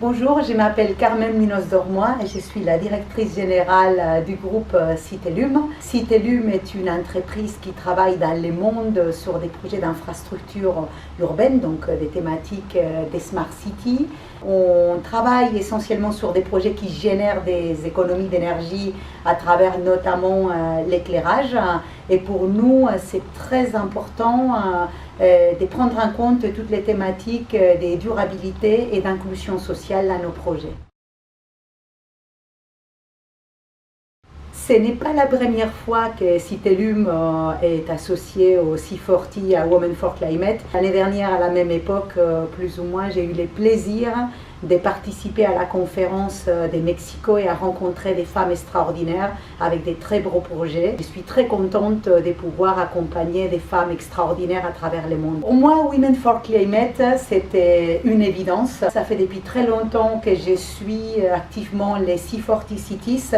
Bonjour, je m'appelle Carmen Munoz-Dormois et je suis la directrice générale du groupe Citelum. Citelum est une entreprise qui travaille dans le monde sur des projets d'infrastructures urbaines, donc des thématiques des Smart Cities. On travaille essentiellement sur des projets qui génèrent des économies d'énergie à travers notamment l'éclairage. Et pour nous, c'est très important de prendre en compte toutes les thématiques de durabilité et d'inclusion sociale dans nos projets. Ce n'est pas la première fois que Citelum est associé au C40 à Women for Climate. L'année dernière, à la même époque, plus ou moins, j'ai eu le plaisir de participer à la conférence de Mexico et à rencontrer des femmes extraordinaires avec des très beaux projets. Je suis très contente de pouvoir accompagner des femmes extraordinaires à travers le monde. Pour moi, Women for Climate, c'était une évidence. Ça fait depuis très longtemps que je suis activement les C40 Cities,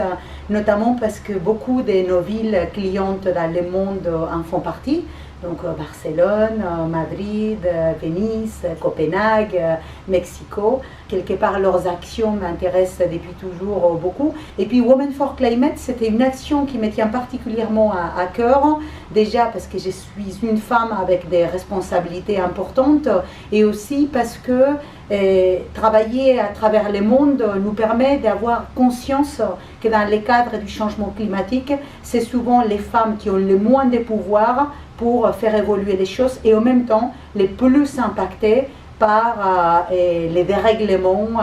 notamment parce que beaucoup de nos villes clientes dans le monde en font partie. Donc Barcelone, Madrid, Venise, Copenhague, Mexico. Quelque part, leurs actions m'intéressent depuis toujours beaucoup. Et puis Women for Climate, c'était une action qui me tient particulièrement à cœur. Déjà parce que je suis une femme avec des responsabilités importantes et aussi parce que travailler à travers le monde nous permet d'avoir conscience que dans le cadre du changement climatique, c'est souvent les femmes qui ont le moins de pouvoir pour faire évoluer les choses et en même temps les plus impactées par les dérèglements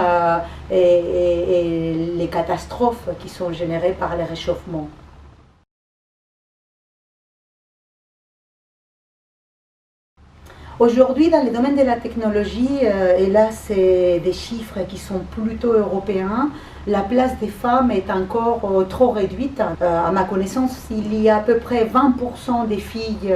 et les catastrophes qui sont générées par le réchauffement. Aujourd'hui, dans le domaine de la technologie, et là c'est des chiffres qui sont plutôt européens, la place des femmes est encore trop réduite. À ma connaissance, il y a à peu près 20% des filles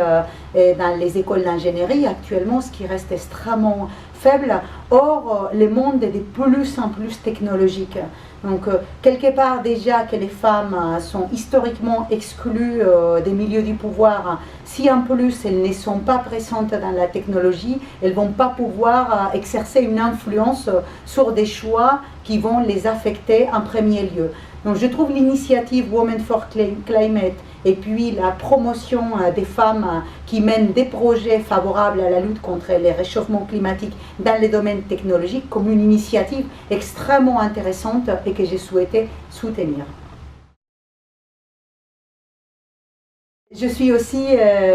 dans les écoles d'ingénierie actuellement, ce qui reste extrêmement faible. Or, le monde est de plus en plus technologique. Donc, quelque part déjà que les femmes sont historiquement exclues des milieux du pouvoir, si en plus elles ne sont pas présentes dans la technologie, elles ne vont pas pouvoir exercer une influence sur des choix qui vont les affecter en premier lieu. Donc je trouve l'initiative Women for Climate et puis la promotion des femmes qui mènent des projets favorables à la lutte contre les réchauffements climatiques dans les domaines technologiques comme une initiative extrêmement intéressante et que j'ai souhaité soutenir. Je suis aussi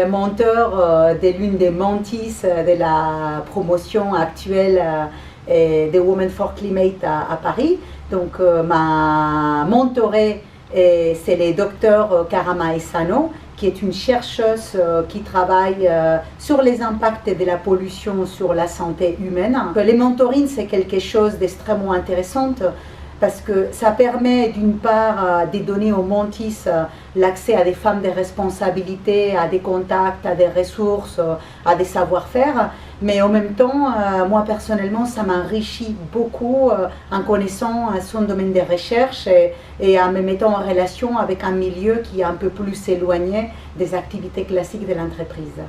mentor de l'une des mentees de la promotion actuelle de Women for Climate à Paris. Donc ma mentorée, c'est le docteur Karama Esano, qui est une chercheuse qui travaille sur les impacts de la pollution sur la santé humaine. Les mentorings, c'est quelque chose d'extrêmement intéressant parce que ça permet d'une part de donner aux mentees l'accès à des femmes de responsabilité, à des contacts, à des ressources, à des savoir-faire, mais en même temps, moi personnellement, ça m'enrichit beaucoup en connaissant son domaine de recherche et en me mettant en relation avec un milieu qui est un peu plus éloigné des activités classiques de l'entreprise.